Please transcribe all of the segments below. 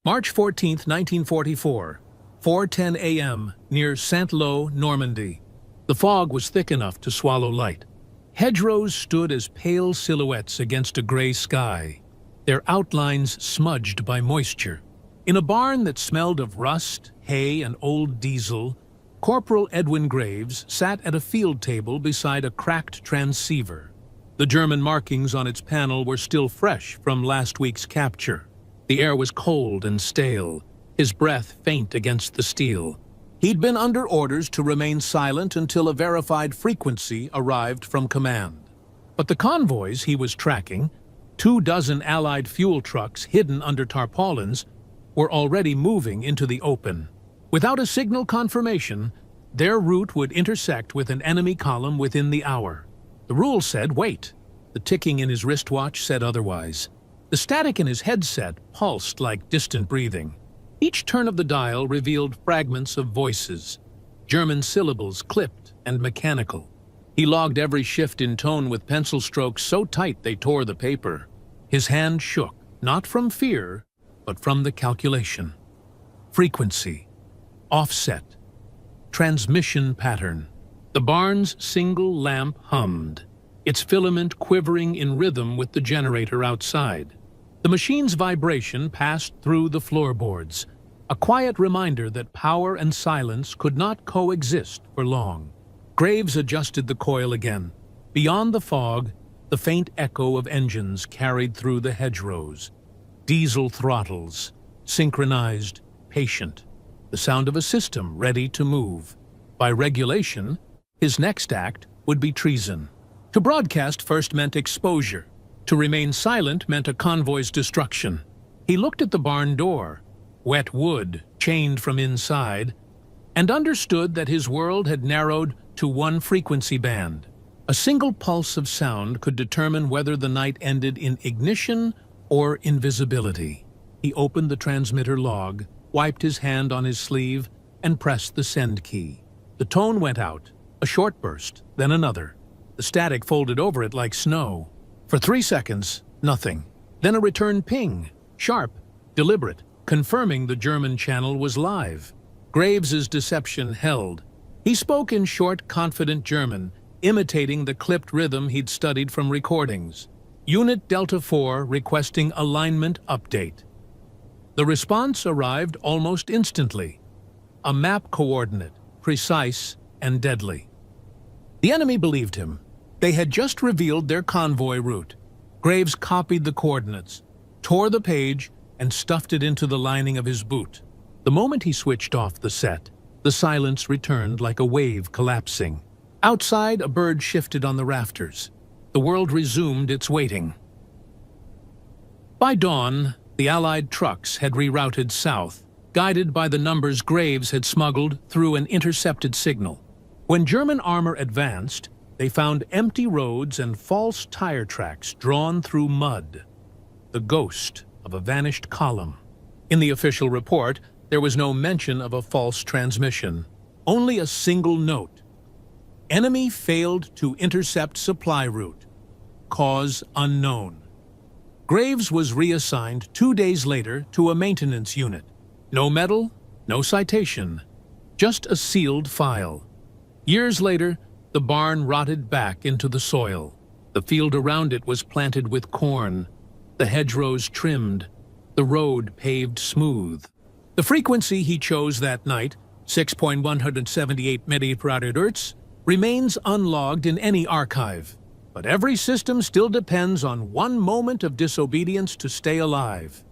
March 14, 1944, 4:10 a.m., near Saint-Lô, Normandy. The fog was thick enough to swallow light. Hedgerows stood as pale silhouettes against a gray sky, their outlines smudged by moisture. In a barn that smelled of rust, hay, and old diesel, Corporal Edwin Graves sat at a field table beside a cracked transceiver. The German markings on its panel were still fresh from last week's capture. The air was cold and stale, his breath faint against the steel. He'd been under orders to remain silent until a verified frequency arrived from command. But the convoys he was tracking, 24 Allied fuel trucks hidden under tarpaulins, were already moving into the open. Without a signal confirmation, their route would intersect with an enemy column within the hour. The rule said wait. The ticking in his wristwatch said otherwise. The static in his headset pulsed like distant breathing. Each turn of the dial revealed fragments of voices, German syllables clipped and mechanical. He logged every shift in tone with pencil strokes so tight they tore the paper. His hand shook, not from fear, but from the calculation. Frequency, offset, transmission pattern. The barn's single lamp hummed, its filament quivering in rhythm with the generator outside. The machine's vibration passed through the floorboards, a quiet reminder that power and silence could not coexist for long. Graves adjusted the coil again. Beyond the fog, the faint echo of engines carried through the hedgerows. Diesel throttles, synchronized, patient. The sound of a system ready to move. By regulation, his next act would be treason. To broadcast first meant exposure. To remain silent meant a convoy's destruction. He looked at the barn door, wet wood chained from inside, and understood that his world had narrowed to one frequency band. A single pulse of sound could determine whether the night ended in ignition or invisibility. He opened the transmitter log, wiped his hand on his sleeve, and pressed the send key. The tone went out, a short burst, then another. The static folded over it like snow. For 3 seconds, nothing. Then a return ping, sharp, deliberate, confirming the German channel was live. Graves's deception held. He spoke in short, confident German, imitating the clipped rhythm he'd studied from recordings. Unit Delta 4 requesting alignment update. The response arrived almost instantly. A map coordinate, precise and deadly. The enemy believed him. They had just revealed their convoy route. Graves copied the coordinates, tore the page, and stuffed it into the lining of his boot. The moment he switched off the set, the silence returned like a wave collapsing. Outside, a bird shifted on the rafters. The world resumed its waiting. By dawn, the Allied trucks had rerouted south, guided by the numbers Graves had smuggled through an intercepted signal. When German armor advanced, they found empty roads and false tire tracks drawn through mud, the ghost of a vanished column. In the official report, there was no mention of a false transmission, only a single note. Enemy failed to intercept supply route. Cause unknown. Graves was reassigned 2 days later to a maintenance unit. No medal, no citation, just a sealed file. Years later, the barn rotted back into the soil. The field around it was planted with corn, the hedgerows trimmed, the road paved smooth. The frequency he chose that night, 6.178 MHz, remains unlogged in any archive. But every system still depends on one moment of disobedience to stay alive.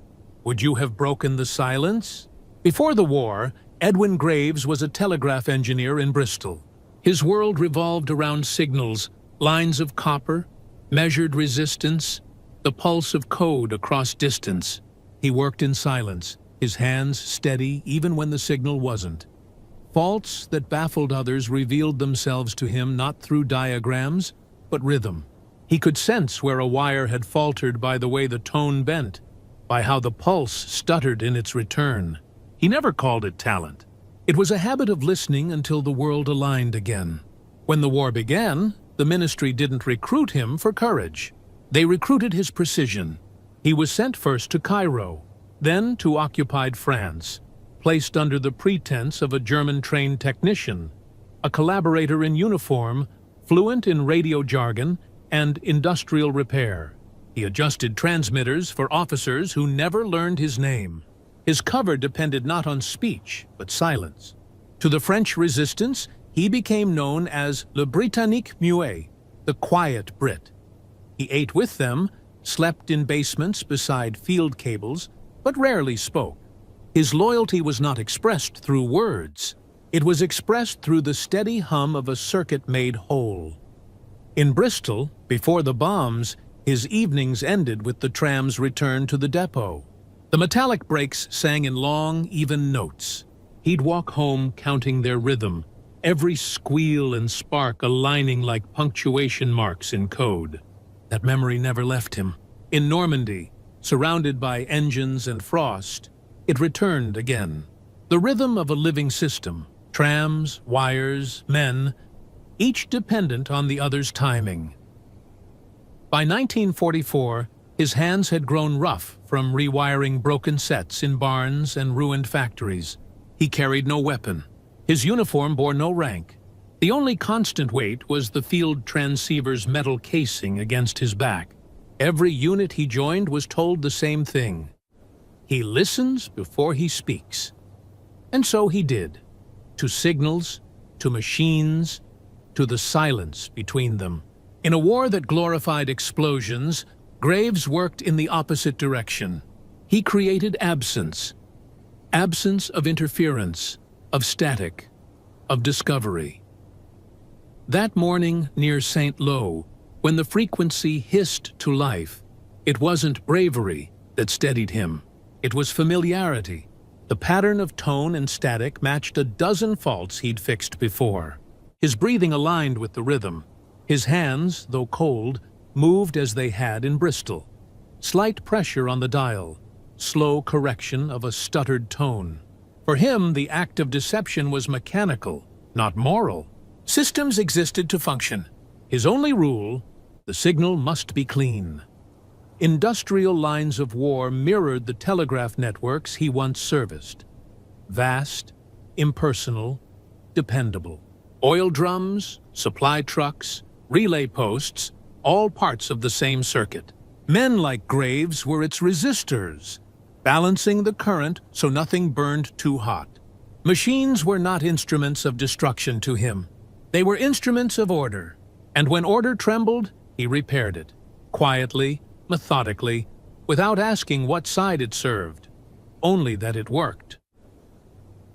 Would you have broken the silence? Before the war, Edwin Graves was a telegraph engineer in Bristol. His world revolved around signals, lines of copper, measured resistance, the pulse of code across distance. He worked in silence, his hands steady even when the signal wasn't. Faults that baffled others revealed themselves to him not through diagrams, but rhythm. He could sense where a wire had faltered by the way the tone bent, by how the pulse stuttered in its return. He never called it talent. It was a habit of listening until the world aligned again. When the war began, the ministry didn't recruit him for courage. They recruited his precision. He was sent first to Cairo, then to occupied France, placed under the pretense of a German-trained technician, a collaborator in uniform, fluent in radio jargon and industrial repair. He adjusted transmitters for officers who never learned his name. His cover depended not on speech, but silence. To the French resistance, he became known as Le Britannique Muet, the quiet Brit. He ate with them, slept in basements beside field cables, but rarely spoke. His loyalty was not expressed through words. It was expressed through the steady hum of a circuit made whole. In Bristol, before the bombs, his evenings ended with the tram's return to the depot. The metallic brakes sang in long, even notes. He'd walk home counting their rhythm, every squeal and spark aligning like punctuation marks in code. That memory never left him. In Normandy, surrounded by engines and frost, it returned again. The rhythm of a living system, trams, wires, men, each dependent on the other's timing. By 1944, his hands had grown rough from rewiring broken sets in barns and ruined factories. He carried no weapon. His uniform bore no rank. The only constant weight was the field transceiver's metal casing against his back. Every unit he joined was told the same thing. He listens before he speaks. And so he did. To signals, to machines, to the silence between them. In a war that glorified explosions, Graves worked in the opposite direction. He created absence. Absence of interference, of static, of discovery. That morning near St. Lo, when the frequency hissed to life, it wasn't bravery that steadied him. It was familiarity. The pattern of tone and static matched a dozen faults he'd fixed before. His breathing aligned with the rhythm. His hands, though cold, moved as they had in Bristol. Slight pressure on the dial, slow correction of a stuttered tone. For him, the act of deception was mechanical, not moral. Systems existed to function. His only rule, the signal must be clean. Industrial lines of war mirrored the telegraph networks he once serviced. Vast, impersonal, dependable. Oil drums, supply trucks, relay posts, all parts of the same circuit. Men like Graves were its resistors, balancing the current so nothing burned too hot. Machines were not instruments of destruction to him. They were instruments of order, and when order trembled, he repaired it, quietly, methodically, without asking what side it served, only that it worked.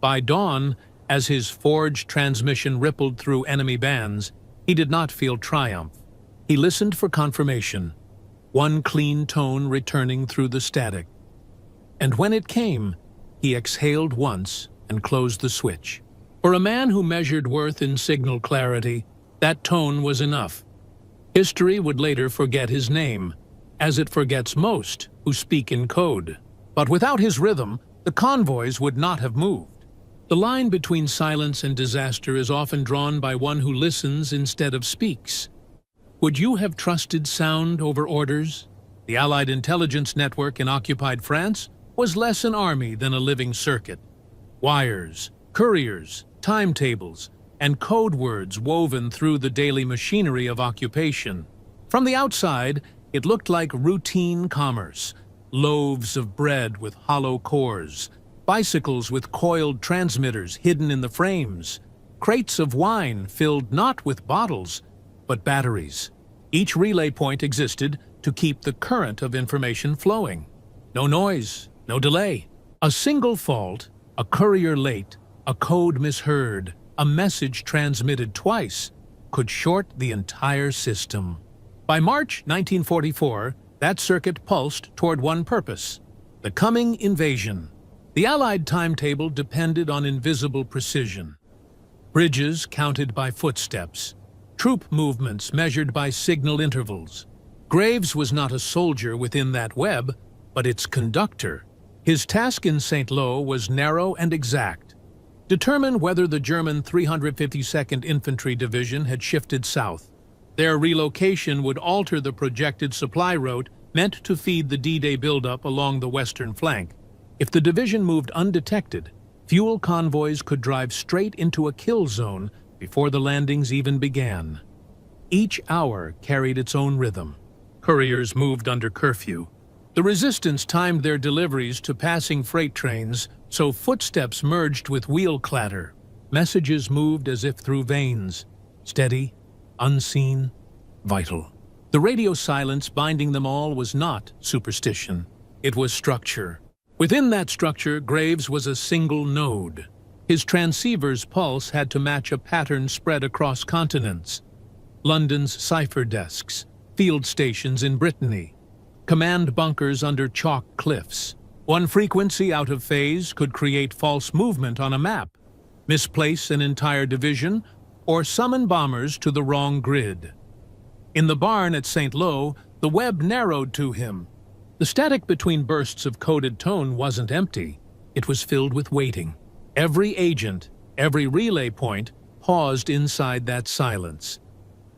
By dawn, as his forged transmission rippled through enemy bands, he did not feel triumph. He listened for confirmation, one clean tone returning through the static. And when it came, he exhaled once and closed the switch. For a man who measured worth in signal clarity, that tone was enough. History would later forget his name, as it forgets most who speak in code. But without his rhythm, the convoys would not have moved. The line between silence and disaster is often drawn by one who listens instead of speaks. Would you have trusted sound over orders? The Allied intelligence network in occupied France was less an army than a living circuit. Wires, couriers, timetables, and code words woven through the daily machinery of occupation. From the outside, it looked like routine commerce, loaves of bread with hollow cores, bicycles with coiled transmitters hidden in the frames, crates of wine filled not with bottles, but batteries. Each relay point existed to keep the current of information flowing. No noise, no delay. A single fault, a courier late, a code misheard, a message transmitted twice, could short the entire system. By March 1944, that circuit pulsed toward one purpose: the coming invasion. The Allied timetable depended on invisible precision. Bridges counted by footsteps, troop movements measured by signal intervals. Graves was not a soldier within that web, but its conductor. His task in St. Lo was narrow and exact: determine whether the German 352nd Infantry Division had shifted south. Their relocation would alter the projected supply route meant to feed the D-Day buildup along the western flank. If the division moved undetected, fuel convoys could drive straight into a kill zone before the landings even began. Each hour carried its own rhythm. Couriers moved under curfew. The resistance timed their deliveries to passing freight trains, so footsteps merged with wheel clatter. Messages moved as if through veins, steady, unseen, vital. The radio silence binding them all was not superstition. It was structure. Within that structure, Graves was a single node. His transceiver's pulse had to match a pattern spread across continents. London's cipher desks, field stations in Brittany, command bunkers under chalk cliffs. One frequency out of phase could create false movement on a map, misplace an entire division, or summon bombers to the wrong grid. In the barn at St. Lo, the web narrowed to him. The static between bursts of coded tone wasn't empty. It was filled with waiting. Every agent, every relay point, paused inside that silence.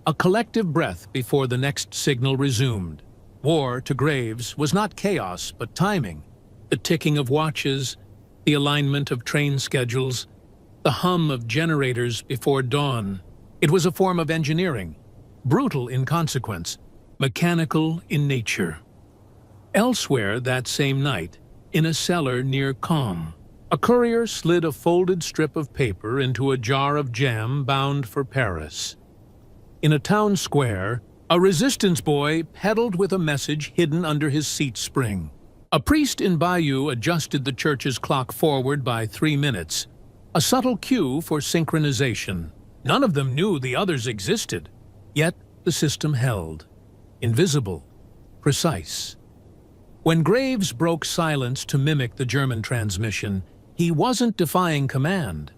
A collective breath before the next signal resumed. War, to Graves, was not chaos, but timing. The ticking of watches, the alignment of train schedules, the hum of generators before dawn. It was a form of engineering, brutal in consequence, mechanical in nature. Elsewhere that same night, in a cellar near Caen, a courier slid a folded strip of paper into a jar of jam bound for Paris. In a town square, a resistance boy pedaled with a message hidden under his seat spring. A priest in Bayeux adjusted the church's clock forward by 3 minutes, a subtle cue for synchronization. None of them knew the others existed, yet the system held. Invisible, precise. When Graves broke silence to mimic the German transmission, he wasn't defying command.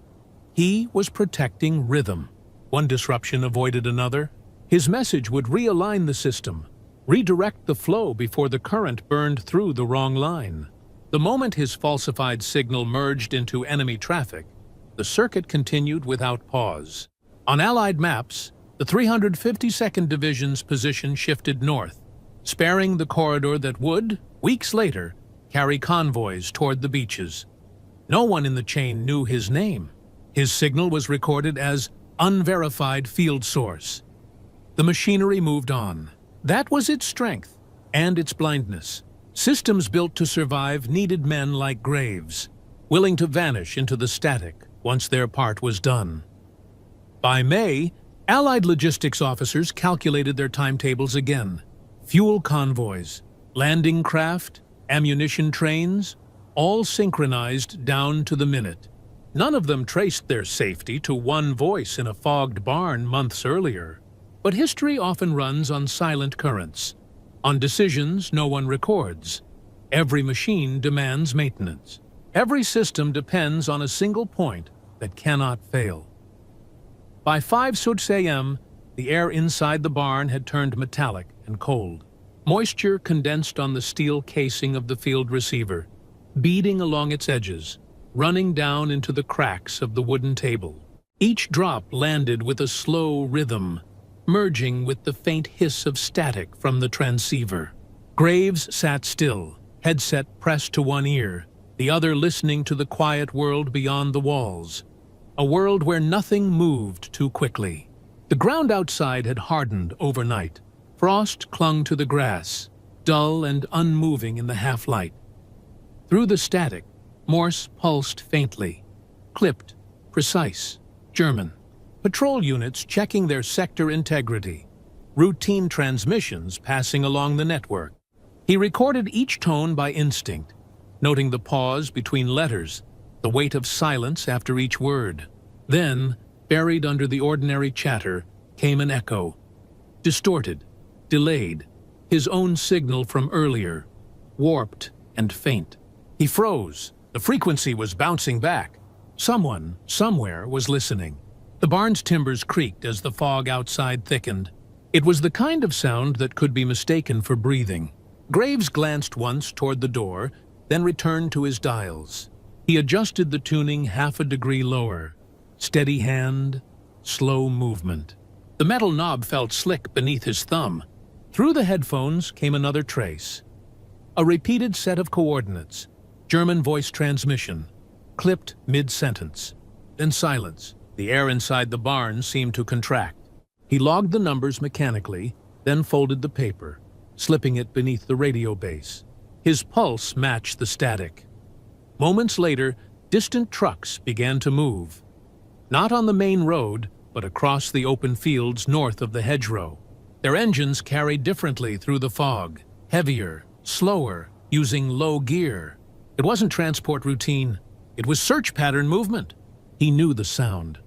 He was protecting rhythm. One disruption avoided another. His message would realign the system, redirect the flow before the current burned through the wrong line. The moment his falsified signal merged into enemy traffic, the circuit continued without pause. On Allied maps, the 352nd Division's position shifted north, sparing the corridor that would, weeks later, carry convoys toward the beaches. No one in the chain knew his name. His signal was recorded as unverified field source. The machinery moved on. That was its strength and its blindness. Systems built to survive needed men like Graves, willing to vanish into the static once their part was done. By May, Allied logistics officers calculated their timetables again. Fuel convoys, landing craft, ammunition trains, all synchronized down to the minute. None of them traced their safety to one voice in a fogged barn months earlier. But history often runs on silent currents. On decisions no one records. Every machine demands maintenance. Every system depends on a single point that cannot fail. By 5:00 a.m., the air inside the barn had turned metallic and cold. Moisture condensed on the steel casing of the field receiver, beading along its edges, running down into the cracks of the wooden table. Each drop landed with a slow rhythm, merging with the faint hiss of static from the transceiver. Graves sat still, headset pressed to one ear, the other listening to the quiet world beyond the walls. A world where nothing moved too quickly. The ground outside had hardened overnight. Frost clung to the grass, dull and unmoving in the half-light. Through the static, Morse pulsed faintly, clipped, precise, German. Patrol units checking their sector integrity. Routine transmissions passing along the network. He recorded each tone by instinct, noting the pause between letters, the weight of silence after each word. Then, buried under the ordinary chatter, came an echo. Distorted, delayed, his own signal from earlier, warped and faint. He froze. The frequency was bouncing back. Someone, somewhere, was listening. The barn's timbers creaked as the fog outside thickened. It was the kind of sound that could be mistaken for breathing. Graves glanced once toward the door, then returned to his dials. He adjusted the tuning half a degree lower. Steady hand, slow movement. The metal knob felt slick beneath his thumb. Through the headphones came another trace. A repeated set of coordinates. German voice transmission, clipped mid-sentence. Then silence. The air inside the barn seemed to contract. He logged the numbers mechanically, then folded the paper, slipping it beneath the radio base. His pulse matched the static. Moments later, distant trucks began to move. Not on the main road, but across the open fields north of the hedgerow. Their engines carried differently through the fog, heavier, slower, using low gear. It wasn't transport routine. It was search pattern movement. He knew the sound.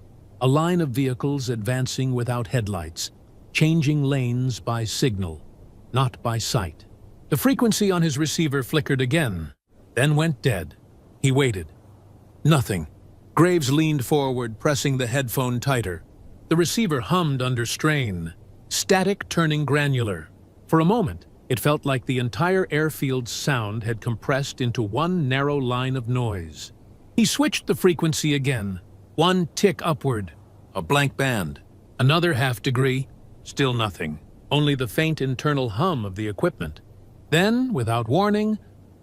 A line of vehicles advancing without headlights, changing lanes by signal, not by sight. The frequency on his receiver flickered again, then went dead. He waited. Nothing. Graves leaned forward, pressing the headphone tighter. The receiver hummed under strain, static turning granular. For a moment, it felt like the entire airfield's sound had compressed into one narrow line of noise. He switched the frequency again. One tick upward, a blank band. Another half degree, still nothing. Only the faint internal hum of the equipment. Then, without warning,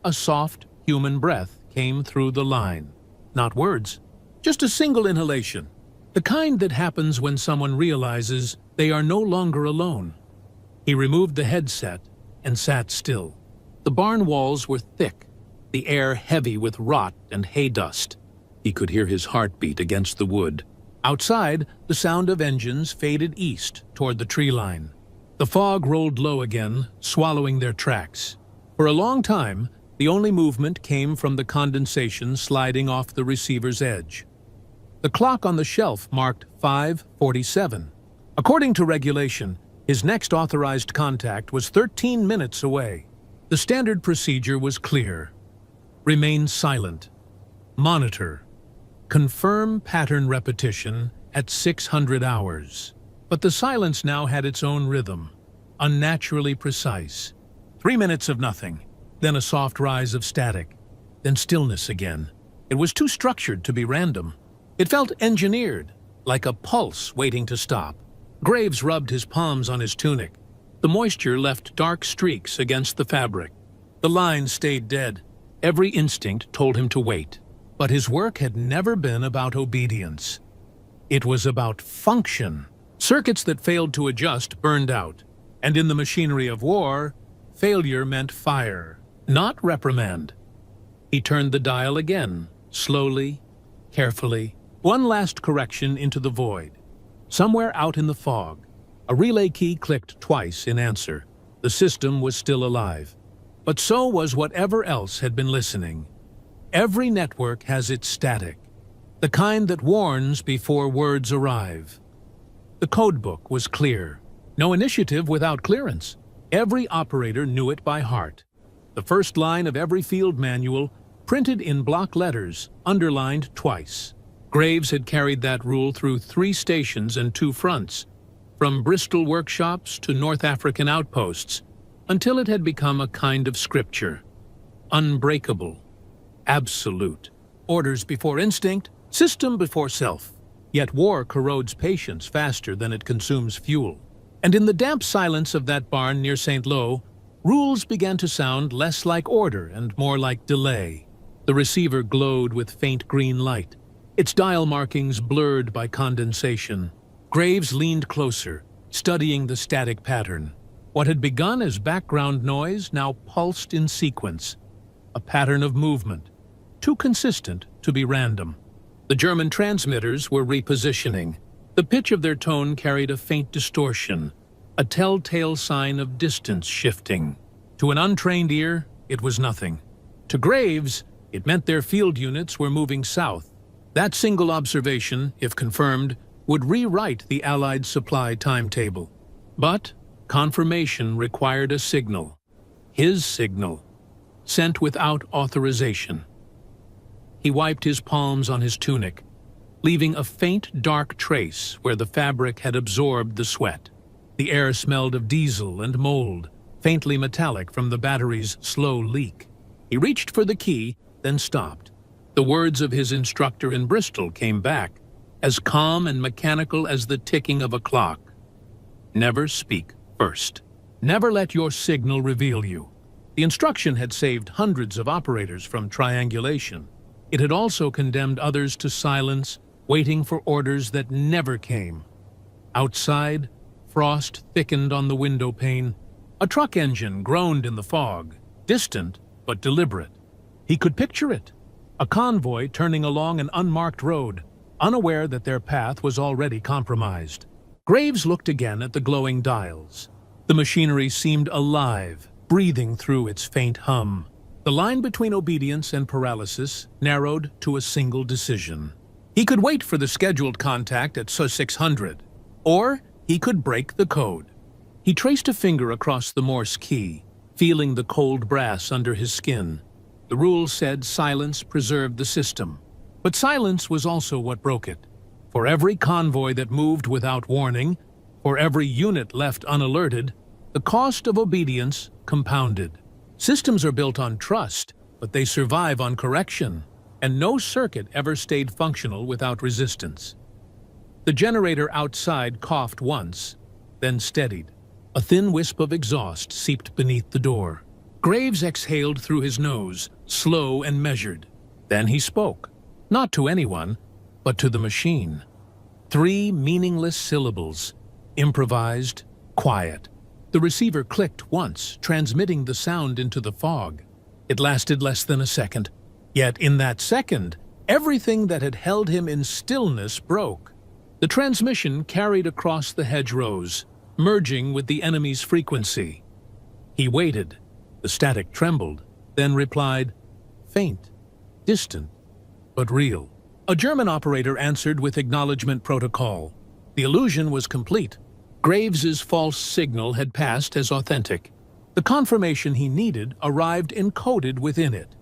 a soft, human breath came through the line. Not words, just a single inhalation. The kind that happens when someone realizes they are no longer alone. He removed the headset and sat still. The barn walls were thick, the air heavy with rot and hay dust. He could hear his heartbeat against the wood. Outside, the sound of engines faded east toward the tree line. The fog rolled low again, swallowing their tracks. For a long time, the only movement came from the condensation sliding off the receiver's edge. The clock on the shelf marked 5:47. According to regulation, his next authorized contact was 13 minutes away. The standard procedure was clear. Remain silent. Monitor. Confirm pattern repetition at 600 hours. But the silence now had its own rhythm, unnaturally precise. 3 minutes of nothing, then a soft rise of static, then stillness again. It was too structured to be random. It felt engineered, like a pulse waiting to stop. Graves rubbed his palms on his tunic. The moisture left dark streaks against the fabric. The line stayed dead. Every instinct told him to wait. But his work had never been about obedience. It was about function. Circuits that failed to adjust burned out. And in the machinery of war, failure meant fire, not reprimand. He turned the dial again, slowly, carefully. One last correction into the void. Somewhere out in the fog, a relay key clicked twice in answer. The system was still alive. But so was whatever else had been listening. Every network has its static, the kind that warns before words arrive. The codebook was clear. No initiative without clearance. Every operator knew it by heart. The first line of every field manual, printed in block letters, underlined twice. Graves had carried that rule through 3 stations and 2 fronts, from Bristol workshops to North African outposts, until it had become a kind of scripture. Unbreakable. Absolute. Orders before instinct, system before self. Yet war corrodes patience faster than it consumes fuel. And in the damp silence of that barn near St. Lo, rules began to sound less like order and more like delay. The receiver glowed with faint green light, its dial markings blurred by condensation. Graves leaned closer, studying the static pattern. What had begun as background noise now pulsed in sequence, a pattern of movement, too consistent to be random. The German transmitters were repositioning. The pitch of their tone carried a faint distortion, a telltale sign of distance shifting. To an untrained ear, it was nothing. To Graves, it meant their field units were moving south. That single observation, if confirmed, would rewrite the Allied supply timetable. But confirmation required a signal. His signal, sent without authorization. He wiped his palms on his tunic, leaving a faint dark trace where the fabric had absorbed the sweat. The air smelled of diesel and mold, faintly metallic from the battery's slow leak. He reached for the key, then stopped. The words of his instructor in Bristol came back, as calm and mechanical as the ticking of a clock. Never speak first. Never let your signal reveal you. The instruction had saved hundreds of operators from triangulation. It had also condemned others to silence, waiting for orders that never came. Outside, frost thickened on the window pane. A truck engine groaned in the fog, distant but deliberate. He could picture it. A convoy turning along an unmarked road, unaware that their path was already compromised. Graves looked again at the glowing dials. The machinery seemed alive, breathing through its faint hum. The line between obedience and paralysis narrowed to a single decision. He could wait for the scheduled contact at SO-600, or he could break the code. He traced a finger across the Morse key, feeling the cold brass under his skin. The rule said silence preserved the system, but silence was also what broke it. For every convoy that moved without warning, for every unit left unalerted, the cost of obedience compounded. Systems are built on trust, but they survive on correction, and no circuit ever stayed functional without resistance. The generator outside coughed once, then steadied. A thin wisp of exhaust seeped beneath the door. Graves exhaled through his nose, slow and measured. Then he spoke, not to anyone, but to the machine. 3 meaningless syllables, improvised, quiet. The receiver clicked once, transmitting the sound into the fog. It lasted less than a second. Yet in that second, everything that had held him in stillness broke. The transmission carried across the hedgerows, merging with the enemy's frequency. He waited. The static trembled, then replied, faint, distant, but real. A German operator answered with acknowledgement protocol. The illusion was complete. Graves's false signal had passed as authentic. The confirmation he needed arrived encoded within it.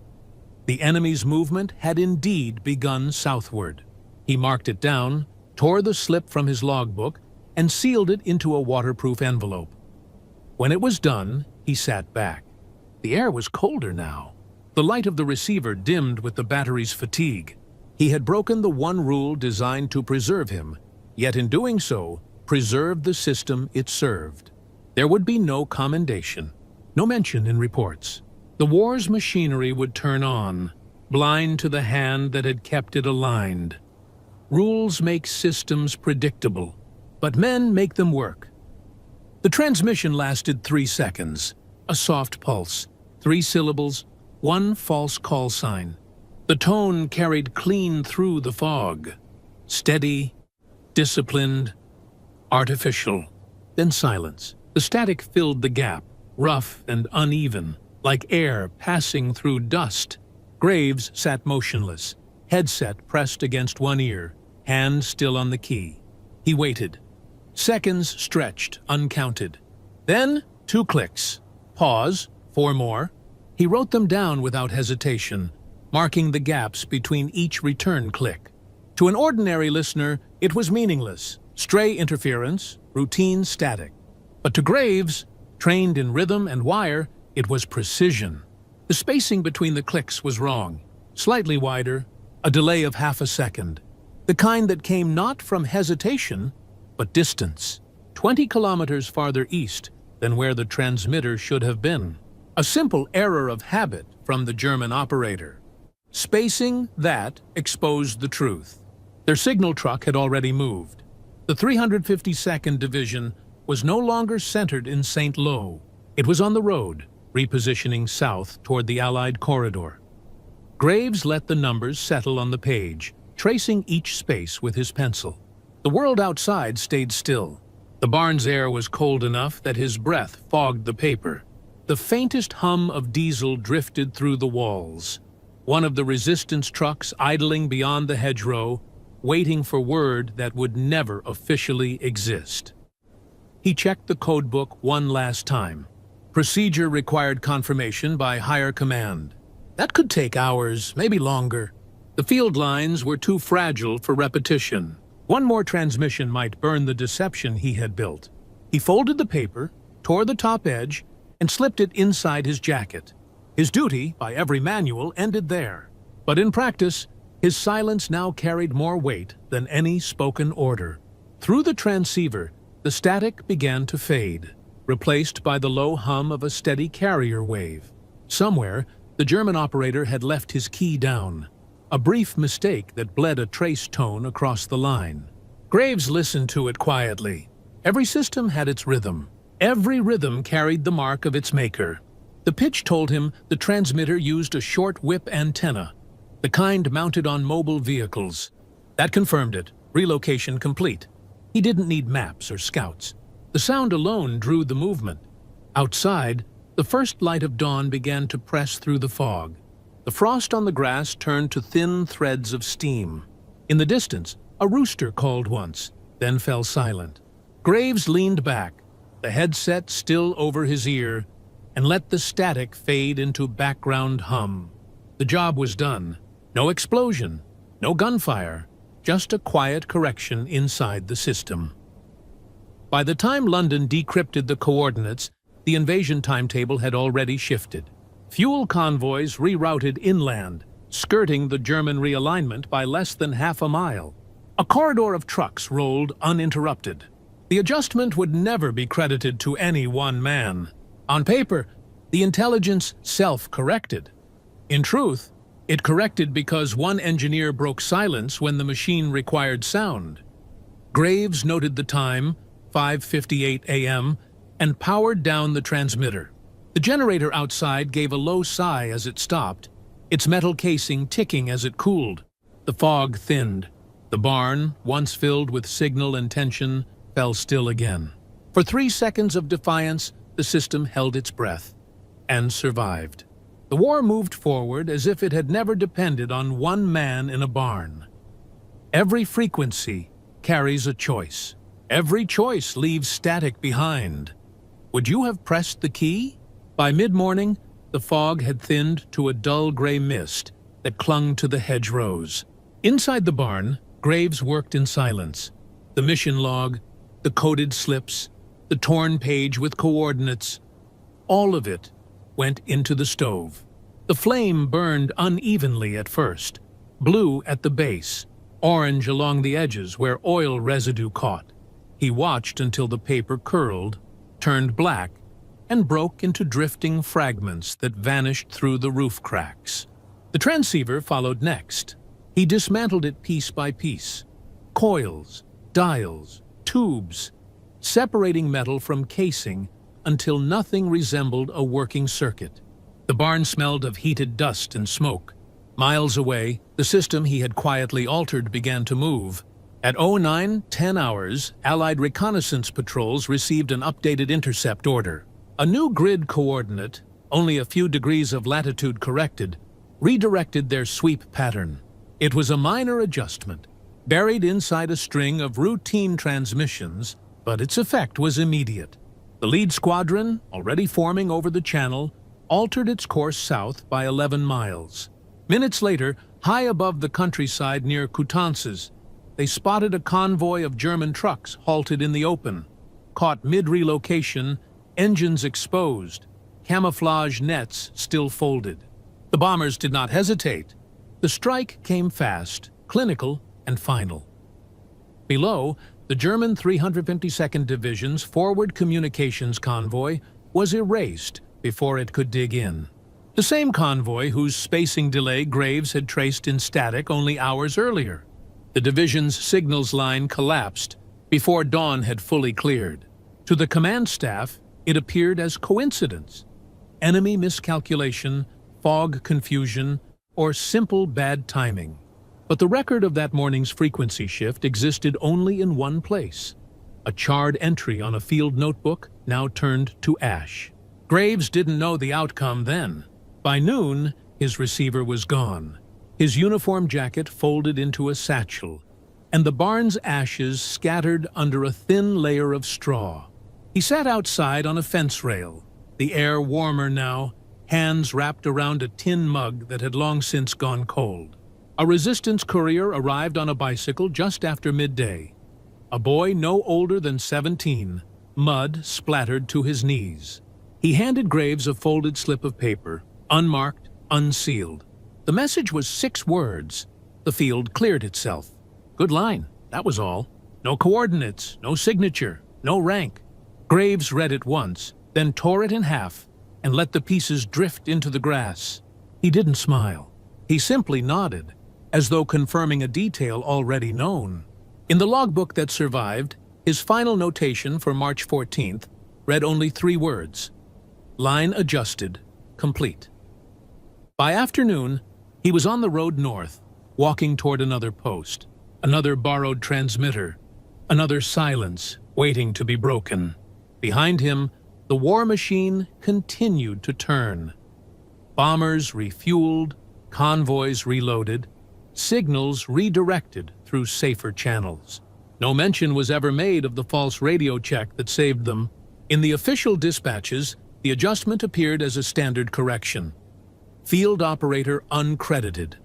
The enemy's movement had indeed begun southward. He marked it down, tore the slip from his logbook, and sealed it into a waterproof envelope. When it was done, he sat back. The air was colder now. The light of the receiver dimmed with the battery's fatigue. He had broken the one rule designed to preserve him, yet in doing so, preserved the system it served. There would be no commendation, no mention in reports. The war's machinery would turn on, blind to the hand that had kept it aligned. Rules make systems predictable, but men make them work. The transmission lasted 3 seconds. A soft pulse, 3 syllables, 1 false call sign. The tone carried clean through the fog. Steady, disciplined, artificial. Then silence. The static filled the gap, rough and uneven, like air passing through dust. Graves sat motionless, headset pressed against one ear, hand still on the key. He waited. Seconds stretched, uncounted. Then 2 clicks. Pause, 4 more. He wrote them down without hesitation, marking the gaps between each return click. To an ordinary listener, it was meaningless, stray interference, routine static. But to Graves, trained in rhythm and wire, it was precision. The spacing between the clicks was wrong, slightly wider, a delay of half a second. The kind that came not from hesitation, but distance, 20 kilometers farther east than where the transmitter should have been. A simple error of habit from the German operator. Spacing that exposed the truth. Their signal truck had already moved. The 352nd Division was no longer centered in St. Lo. It was on the road, repositioning south toward the Allied corridor. Graves let the numbers settle on the page, tracing each space with his pencil. The world outside stayed still. The barn's air was cold enough that his breath fogged the paper. The faintest hum of diesel drifted through the walls. One of the resistance trucks idling beyond the hedgerow, waiting for word that would never officially exist. He checked the codebook one last time. Procedure required confirmation by higher command. That could take hours, maybe longer. The field lines were too fragile for repetition. One more transmission might burn the deception he had built. He folded the paper, tore the top edge, and slipped it inside his jacket. His duty, by every manual, ended there. But in practice, his silence now carried more weight than any spoken order. Through the transceiver, the static began to fade, replaced by the low hum of a steady carrier wave. Somewhere, the German operator had left his key down, a brief mistake that bled a trace tone across the line. Graves listened to it quietly. Every system had its rhythm. Every rhythm carried the mark of its maker. The pitch told him the transmitter used a short whip antenna, the kind mounted on mobile vehicles. That confirmed it. Relocation complete. He didn't need maps or scouts. The sound alone drew the movement. Outside, the first light of dawn began to press through the fog. The frost on the grass turned to thin threads of steam. In the distance, a rooster called once, then fell silent. Graves leaned back, the headset still over his ear, and let the static fade into background hum. The job was done. No explosion, no gunfire, just a quiet correction inside the system. By the time London decrypted the coordinates, the invasion timetable had already shifted. Fuel convoys rerouted inland, skirting the German realignment by less than half a mile. A corridor of trucks rolled uninterrupted. The adjustment would never be credited to any one man. On paper, the intelligence self-corrected. In truth, it corrected because one engineer broke silence when the machine required sound. Graves noted the time, 5:58 a.m., and powered down the transmitter. The generator outside gave a low sigh as it stopped, its metal casing ticking as it cooled. The fog thinned. The barn, once filled with signal and tension, fell still again. For 3 seconds of defiance, the system held its breath and survived. The war moved forward as if it had never depended on one man in a barn. Every frequency carries a choice. Every choice leaves static behind. Would you have pressed the key? By mid-morning, the fog had thinned to a dull gray mist that clung to the hedgerows. Inside the barn, Graves worked in silence. The mission log, the coded slips, the torn page with coordinates, all of it went into the stove. The flame burned unevenly at first, blue at the base, orange along the edges where oil residue caught. He watched until the paper curled, turned black, and broke into drifting fragments that vanished through the roof cracks. The transceiver followed next. He dismantled it piece by piece. Coils, dials, tubes, separating metal from casing until nothing resembled a working circuit. The barn smelled of heated dust and smoke. Miles away, the system he had quietly altered began to move. At 09:10 hours, Allied reconnaissance patrols received an updated intercept order. A new grid coordinate, only a few degrees of latitude corrected, redirected their sweep pattern. It was a minor adjustment, buried inside a string of routine transmissions, but its effect was immediate. The lead squadron, already forming over the channel, altered its course south by 11 miles. Minutes later, high above the countryside near Coutances, they spotted a convoy of German trucks halted in the open, caught mid-relocation, engines exposed, camouflage nets still folded. The bombers did not hesitate. The strike came fast, clinical, and final. Below, the German 352nd Division's forward communications convoy was erased before it could dig in. The same convoy whose spacing delay Graves had traced in static only hours earlier. The division's signals line collapsed before dawn had fully cleared. To the command staff, it appeared as coincidence, enemy miscalculation, fog confusion, or simple bad timing. But the record of that morning's frequency shift existed only in one place, a charred entry on a field notebook now turned to ash. Graves didn't know the outcome then. By noon, his receiver was gone, his uniform jacket folded into a satchel, and the barn's ashes scattered under a thin layer of straw. He sat outside on a fence rail, the air warmer now, hands wrapped around a tin mug that had long since gone cold. A resistance courier arrived on a bicycle just after midday. A boy no older than 17, mud splattered to his knees. He handed Graves a folded slip of paper, unmarked, unsealed. The message was 6 words. The field cleared itself. Good line, that was all. No coordinates, no signature, no rank. Graves read it once, then tore it in half, and let the pieces drift into the grass. He didn't smile. He simply nodded, as though confirming a detail already known. In the logbook that survived, his final notation for March 14th read only 3 words: "Line adjusted, complete." By afternoon, he was on the road north, walking toward another post, another borrowed transmitter, another silence waiting to be broken. Behind him, the war machine continued to turn. Bombers refueled, convoys reloaded, signals redirected through safer channels. No mention was ever made of the false radio check that saved them. In the official dispatches, the adjustment appeared as a standard correction. Field operator uncredited.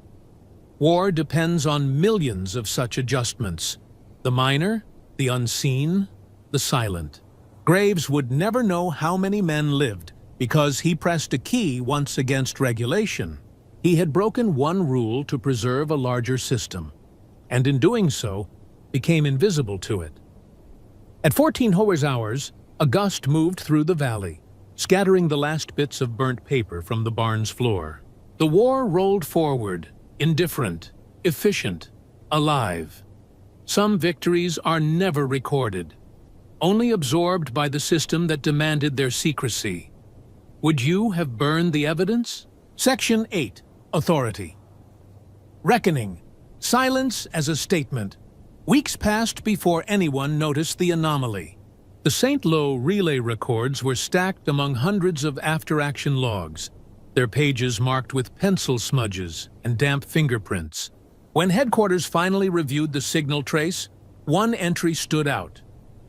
War depends on millions of such adjustments. The minor, the unseen, the silent. Graves would never know how many men lived because he pressed a key once against regulation. He had broken one rule to preserve a larger system, and in doing so, became invisible to it. At 14 hours, a gust moved through the valley, scattering the last bits of burnt paper from the barn's floor. The war rolled forward, indifferent, efficient, alive. Some victories are never recorded, only absorbed by the system that demanded their secrecy. Would you have burned the evidence? Section 8. Authority. Reckoning. Silence as a statement. Weeks passed before anyone noticed the anomaly. The St. Lo relay records were stacked among hundreds of after-action logs, their pages marked with pencil smudges and damp fingerprints. When headquarters finally reviewed the signal trace, one entry stood out.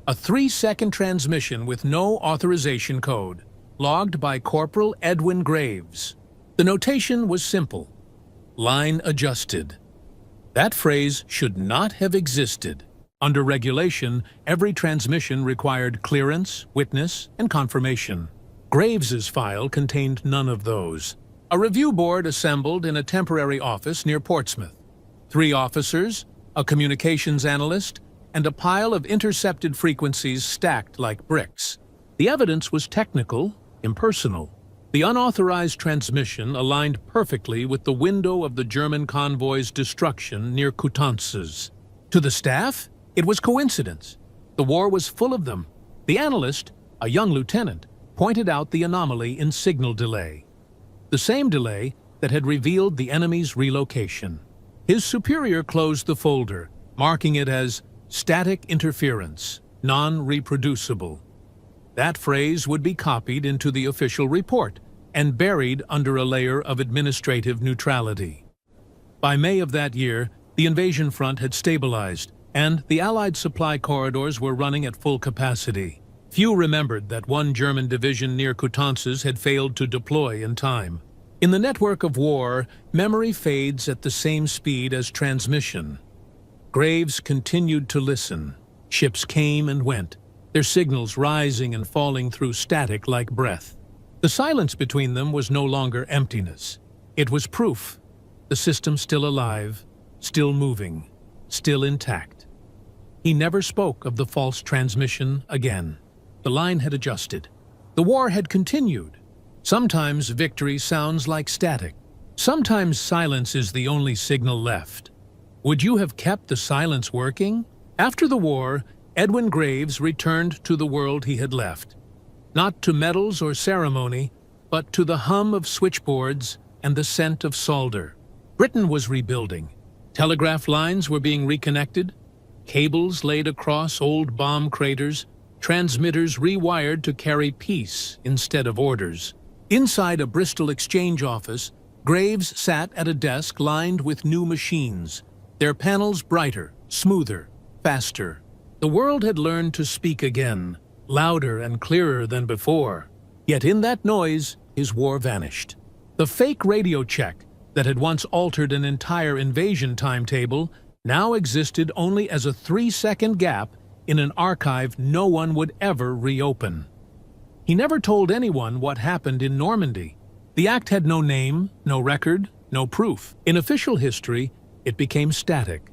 A 3-second transmission with no authorization code, logged by Corporal Edwin Graves. The notation was simple: line adjusted. That phrase should not have existed. Under regulation, every transmission required clearance, witness, and confirmation. Graves's file contained none of those. A review board assembled in a temporary office near Portsmouth. 3 officers, a communications analyst, and a pile of intercepted frequencies stacked like bricks. The evidence was technical, impersonal. The unauthorized transmission aligned perfectly with the window of the German convoy's destruction near Coutances. To the staff, it was coincidence. The war was full of them. The analyst, a young lieutenant, pointed out the anomaly in signal delay, the same delay that had revealed the enemy's relocation. His superior closed the folder, marking it as static interference, non-reproducible. That phrase would be copied into the official report and buried under a layer of administrative neutrality. By May of that year, the invasion front had stabilized, and the Allied supply corridors were running at full capacity. Few remembered that one German division near Coutances had failed to deploy in time. In the network of war, memory fades at the same speed as transmission. Graves continued to listen. Ships came and went, their signals rising and falling through static like breath. The silence between them was no longer emptiness. It was proof. The system still alive, still moving, still intact. He never spoke of the false transmission again. The line had adjusted. The war had continued. Sometimes victory sounds like static. Sometimes silence is the only signal left. Would you have kept the silence working? After the war, Edwin Graves returned to the world he had left. Not to medals or ceremony, but to the hum of switchboards and the scent of solder. Britain was rebuilding. Telegraph lines were being reconnected, cables laid across old bomb craters, transmitters rewired to carry peace instead of orders. Inside a Bristol exchange office, Graves sat at a desk lined with new machines, their panels brighter, smoother, faster. The world had learned to speak again, louder and clearer than before. Yet in that noise, his war vanished. The fake radio check that had once altered an entire invasion timetable now existed only as a 3-second gap in an archive no one would ever reopen. He never told anyone what happened in Normandy. The act had no name, no record, no proof. In official history, it became static,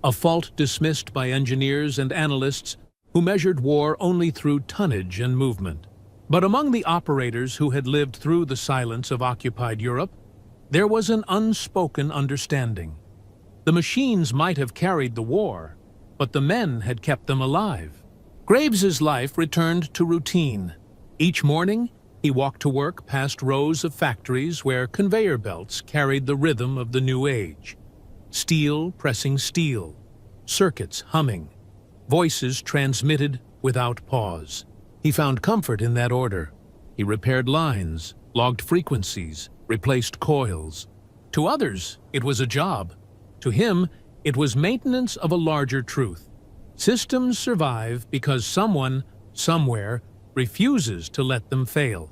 a fault dismissed by engineers and analysts who measured war only through tonnage and movement. But among the operators who had lived through the silence of occupied Europe, there was an unspoken understanding. The machines might have carried the war, but the men had kept them alive. Graves's life returned to routine. Each morning, he walked to work past rows of factories where conveyor belts carried the rhythm of the new age. Steel pressing steel, circuits humming, voices transmitted without pause. He found comfort in that order. He repaired lines, logged frequencies, replaced coils. To others, it was a job. To him, it was maintenance of a larger truth. Systems survive because someone, somewhere, refuses to let them fail.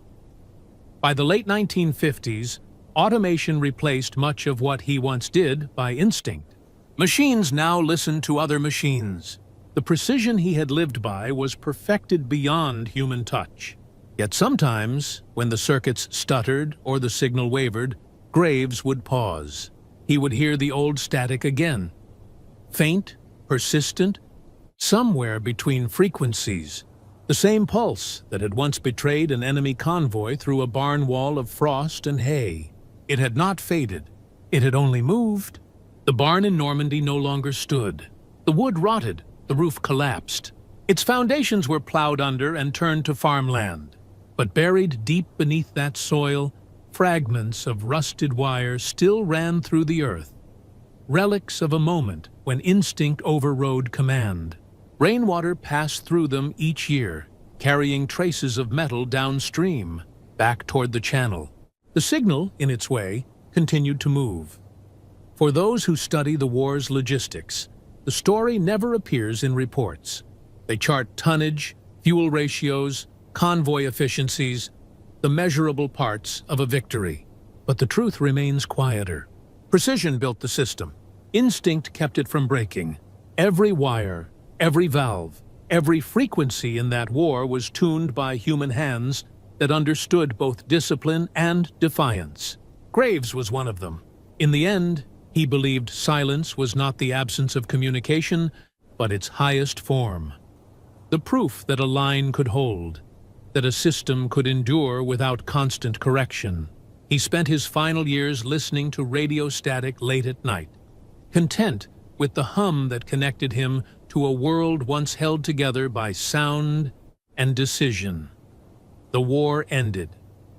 By the late 1950s, automation replaced much of what he once did by instinct. Machines now listened to other machines. The precision he had lived by was perfected beyond human touch. Yet sometimes, when the circuits stuttered or the signal wavered, Graves would pause. He would hear the old static again. Faint, persistent, somewhere between frequencies. The same pulse that had once betrayed an enemy convoy through a barn wall of frost and hay. It had not faded. It had only moved. The barn in Normandy no longer stood. The wood rotted. The roof collapsed. Its foundations were plowed under and turned to farmland. But buried deep beneath that soil, fragments of rusted wire still ran through the earth. Relics of a moment when instinct overrode command. Rainwater passed through them each year, carrying traces of metal downstream, back toward the channel. The signal, in its way, continued to move. For those who study the war's logistics, the story never appears in reports. They chart tonnage, fuel ratios, convoy efficiencies, the measurable parts of a victory. But the truth remains quieter. Precision built the system. Instinct kept it from breaking. Every wire, every valve, every frequency in that war was tuned by human hands that understood both discipline and defiance. Graves was one of them. In the end, he believed silence was not the absence of communication, but its highest form. The proof that a line could hold, that a system could endure without constant correction. He spent his final years listening to radio static late at night, content with the hum that connected him to a world once held together by sound and decision. The war ended.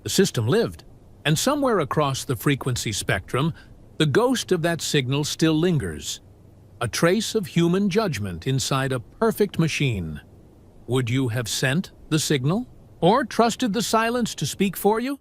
The system lived, and somewhere across the frequency spectrum, the ghost of that signal still lingers, a trace of human judgment inside a perfect machine. Would you have sent the signal? Or trusted the silence to speak for you?